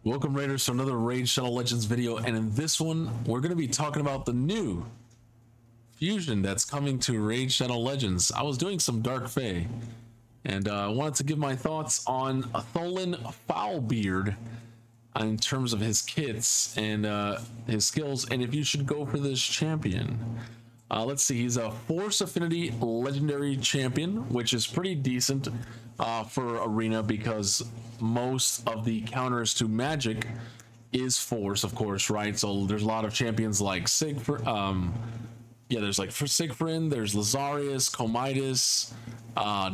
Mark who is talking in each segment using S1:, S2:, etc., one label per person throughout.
S1: Welcome Raiders to another Raid Shadow Legends video, and in this one we're going to be talking about the new fusion that's coming to Raid Shadow Legends. I was doing some Dark Fae and I wanted to give my thoughts on Tholin Foulbeard in terms of his kits and his skills, and if you should go for this champion. Let's see, he's a Force Affinity Legendary Champion, which is pretty decent for Arena because most of the counters to Magic is Force, of course, right? So there's a lot of champions like Siegfried, there's like for Siegfried, there's Lazarius, Comitus,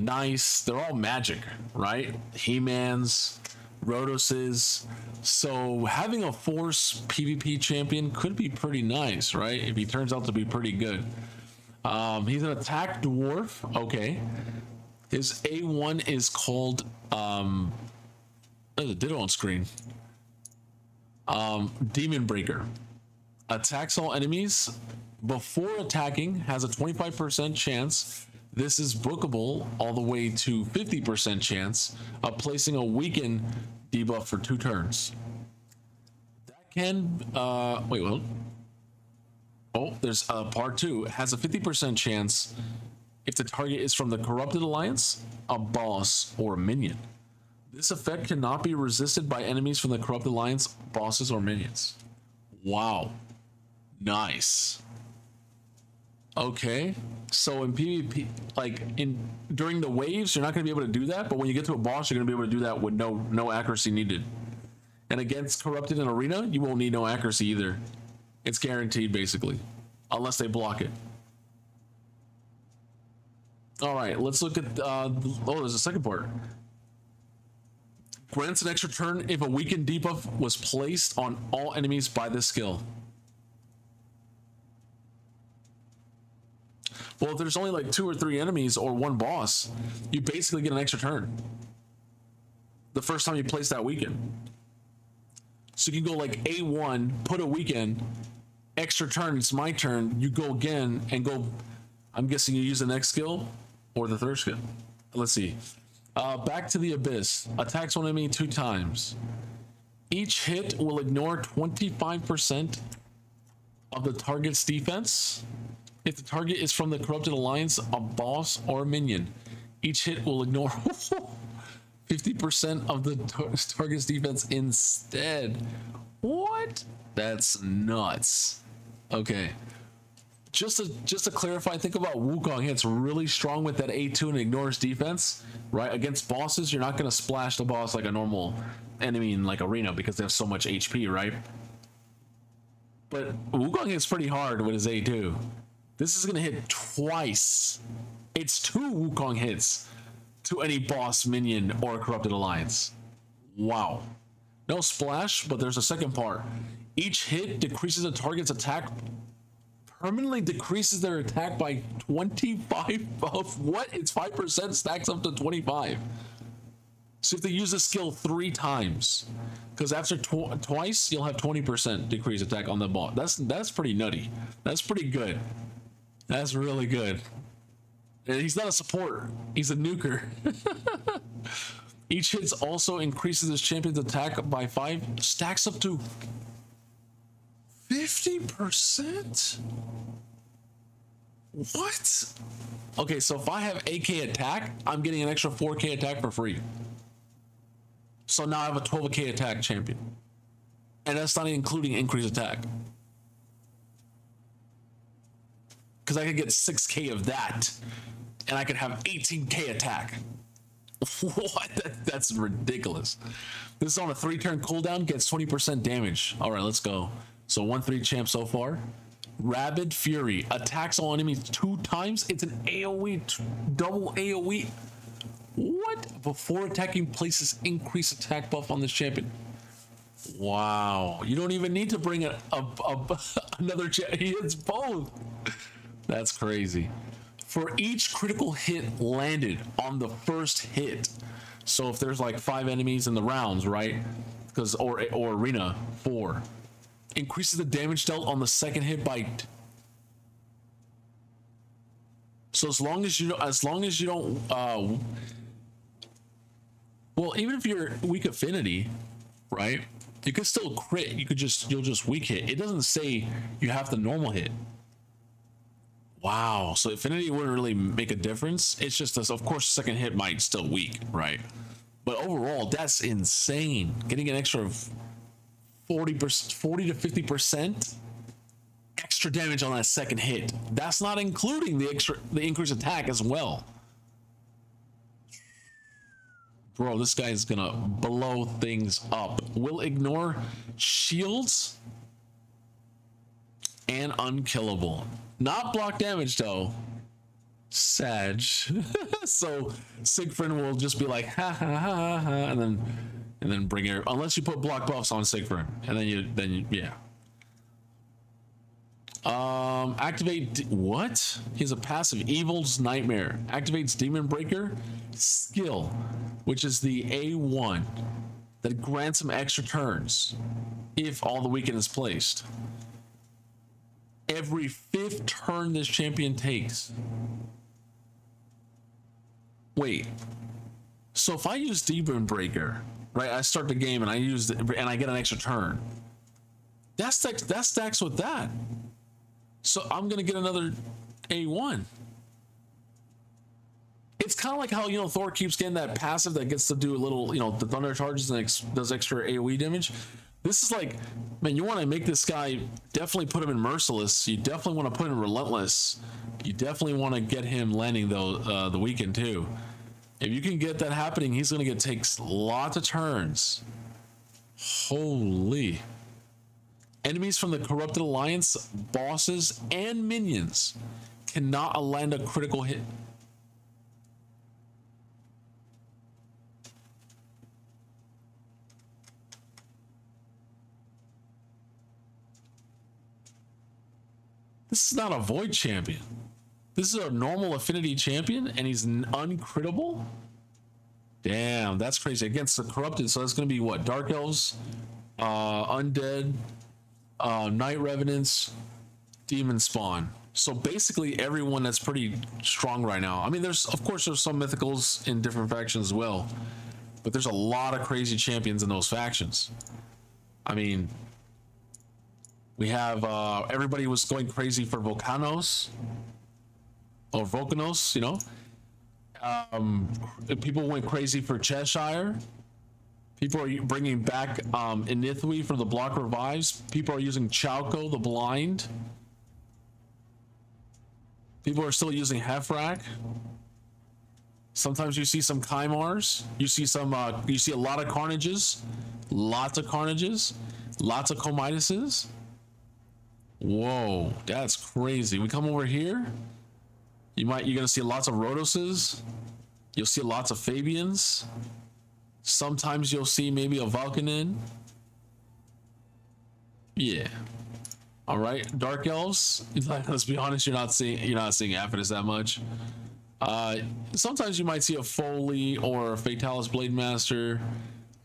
S1: Nice, they're all Magic, right? He-Mans, Rhodoses. So having a Force PvP champion could be pretty nice, right? If he turns out to be pretty good. He's an attack dwarf. Okay. His A1 is called there's a ditto on screen. Demon Breaker. Attacks all enemies before attacking, has a 25% chance. This is bookable all the way to 50% chance of placing a weaken debuff for 2 turns. That can wait, well, oh, there's part 2. It has a 50% chance if the target is from the Corrupted Alliance, a boss, or a minion. This effect cannot be resisted by enemies from the Corrupted Alliance, bosses, or minions. Wow, nice. Okay, so in PvP, like during the waves, you're not going to be able to do that, but when you get to a boss, you're going to be able to do that with no accuracy needed. And against Corrupted in Arena, you won't need no accuracy either. It's guaranteed, basically, unless they block it. All right, let's look at oh, there's a second part. Grants an extra turn if a weakened debuff was placed on all enemies by this skill. Well, if there's only like 2 or 3 enemies or 1 boss, you basically get an extra turn the first time you place that weekend. So you can go like A1, put a weekend, extra turn, it's my turn, you go again and go. I'm guessing you use the next skill or the 3rd skill. Let's see. Back to the Abyss. Attacks one enemy 2 times. Each hit will ignore 25% of the target's defense. If the target is from the Corrupted Alliance, a boss, or a minion, each hit will ignore 50% of the target's defense instead. What? That's nuts. Okay. Just to clarify, think about Wukong hits really strong with that A2 and ignores defense, right? Against bosses, you're not going to splash the boss like a normal enemy in like Arena because they have so much HP, right? But Wukong hits pretty hard with his A2. This is going to hit twice. It's 2 Wukong hits to any boss, minion, or Corrupted Alliance. Wow. No splash, but there's a second part. Each hit decreases the target's attack, permanently decreases their attack by 25 of what? It's 5%, stacks up to 25. So if they use this skill 3 times, because after twice, you'll have 20% decrease attack on the boss. That's pretty nutty. That's pretty good. That's really good. And he's not a support. He's a nuker. Each hit also increases his champion's attack by 5. Stacks up to 50%? What? Okay, so if I have 8k attack, I'm getting an extra 4k attack for free. So now I have a 12k attack champion. And that's not including increased attack. Because I could get 6k of that. And I could have 18k attack. What? That's ridiculous. This is on a 3-turn cooldown, gets 20% damage. All right, let's go. So 1-3 champ so far. Rabid Fury attacks all enemies 2 times. It's an AoE, double AoE. What? Before attacking, places increased attack buff on this champion. Wow. You don't even need to bring another champ. He hits both. That's crazy. For each critical hit landed on the first hit. So if there's like 5 enemies in the rounds, right? Because or Arena 4. Increases the damage dealt on the second hit by. So as long as you don't, well, even if you're weak affinity, right? You could still crit. You'll just weak hit. It doesn't say you have to normal hit. Wow. So affinity wouldn't really make a difference. It's just this, of course, second hit might still weak, right? But overall, that's insane. Getting an extra 40%, 40 to 50% extra damage on that second hit. That's not including the increased attack as well. Bro, this guy is gonna blow things up. Will ignore shields and unkillable. Not block damage though. Sag. So Siegfried will just be like ha ha ha ha, ha and then bring her, unless you put block buffs on Siegfried, and then you yeah. Activate what? He's a passive Evil's Nightmare. Activates Demon Breaker skill, which is the A1 that grants him extra turns if all the weekend is placed. Every 5th turn this champion takes. Wait. So if I use Demon Breaker, right? I start the game and I use it and I get an extra turn. That stacks with that. So I'm gonna get another A1. It's kind of like how, you know, Thor keeps getting that passive that gets to do a little, you know, the thunder charges and does extra AoE damage. This is like, man, you want to make this guy, definitely put him in Merciless. You definitely want to put him in Relentless. You definitely want to get him landing though the weekend too. If you can get that happening, he's gonna takes lots of turns. Holy. Enemies from the Corrupted Alliance, bosses, and minions cannot land a critical hit. This is not a Void champion. This is a normal affinity champion, and he's uncritable? Damn, that's crazy. Against the Corrupted, so that's going to be what? Dark Elves, Undead, Night Revenants, Demon Spawn. So basically everyone that's pretty strong right now. I mean, there's, of course, there's some mythicals in different factions as well, but there's a lot of crazy champions in those factions. I mean, we have, everybody was going crazy for Volcanos, or Volcanos, you know. People went crazy for Cheshire. People are bringing back Inithwi for the block revives. People are using Chalco the blind. People are still using Hefrak. Sometimes you see some Kymars. You see some. You see a lot of Carnages. Lots of Carnages. Lots of Comitises. Whoa, that's crazy. We come over here. You're gonna see lots of Rhodoses. You'll see lots of Fabians. Sometimes you'll see maybe a Vulcanin. Yeah. All right, Dark Elves. Let's be honest, you're not seeing Aphanus that much. Sometimes you might see a Foley or a Fatalis Blade Master.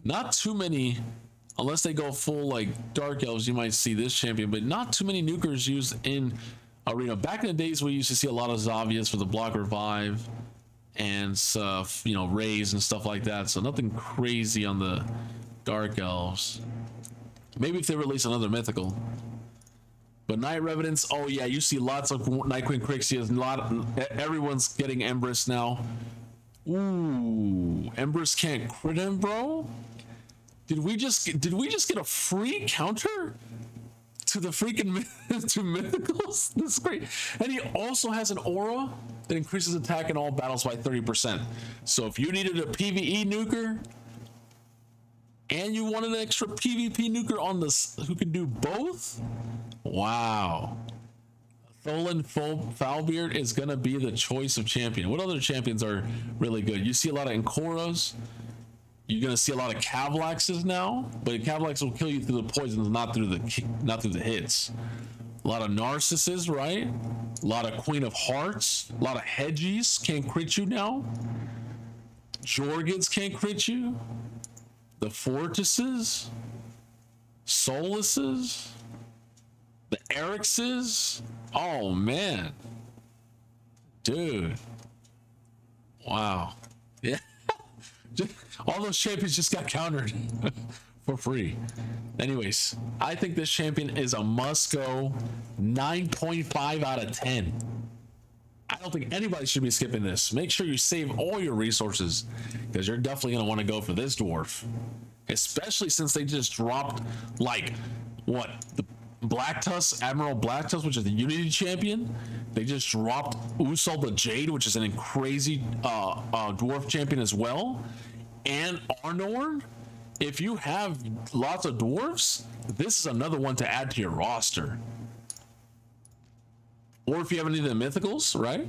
S1: Not too many, unless they go full like Dark Elves. You might see this champion, but not too many nukers used in Arena. Back in the days, we used to see a lot of Zavias for the block revive and stuff, you know, Rays and stuff like that. So nothing crazy on the Dark Elves. Maybe if they release another mythical. But Night Revenants, oh yeah, you see lots of Night Queen Crixias. Everyone's getting Empress now. Ooh, Empress can't crit him, bro. Did we just get a free counter to the freaking to mythicals? This is great. And he also has an aura that increases attack in all battles by 30%. So if you needed a PvE nuker and you wanted an extra PvP nuker on this who can do both, wow. Tholin Foulbeard is gonna be the choice of champion. What other champions are really good? You see a lot of Enkoras. You're gonna see a lot of Cavlaxes now, but Cavlax will kill you through the poisons, not through the hits. A lot of Narcissus, right? A lot of Queen of Hearts. A lot of Hedgies can't crit you now. Jorgens can't crit you. The Fortresses. Solaces. The Erixes. Oh, man. Dude. Wow. Yeah. All those champions just got countered. for free. Anyways, I think this champion is a must go. 9.5 out of 10. I don't think anybody should be skipping this. Make sure you save all your resources because you're definitely going to want to go for this dwarf, especially since they just dropped like what, the Black Tusk, Admiral Black Tusk, which is the Unity champion. They just dropped Usul the Jade, which is an crazy dwarf champion as well, and Arnorn. If you have lots of dwarfs, this is another one to add to your roster. Or if you have any of the mythicals, right?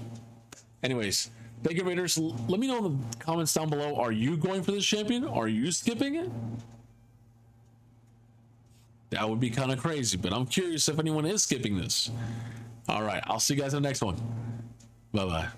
S1: Anyways, thank you, Raiders. Let me know in the comments down below. Are you going for this champion? Are you skipping it? That would be kind of crazy, but I'm curious if anyone is skipping this. All right, I'll see you guys in the next one. Bye-bye.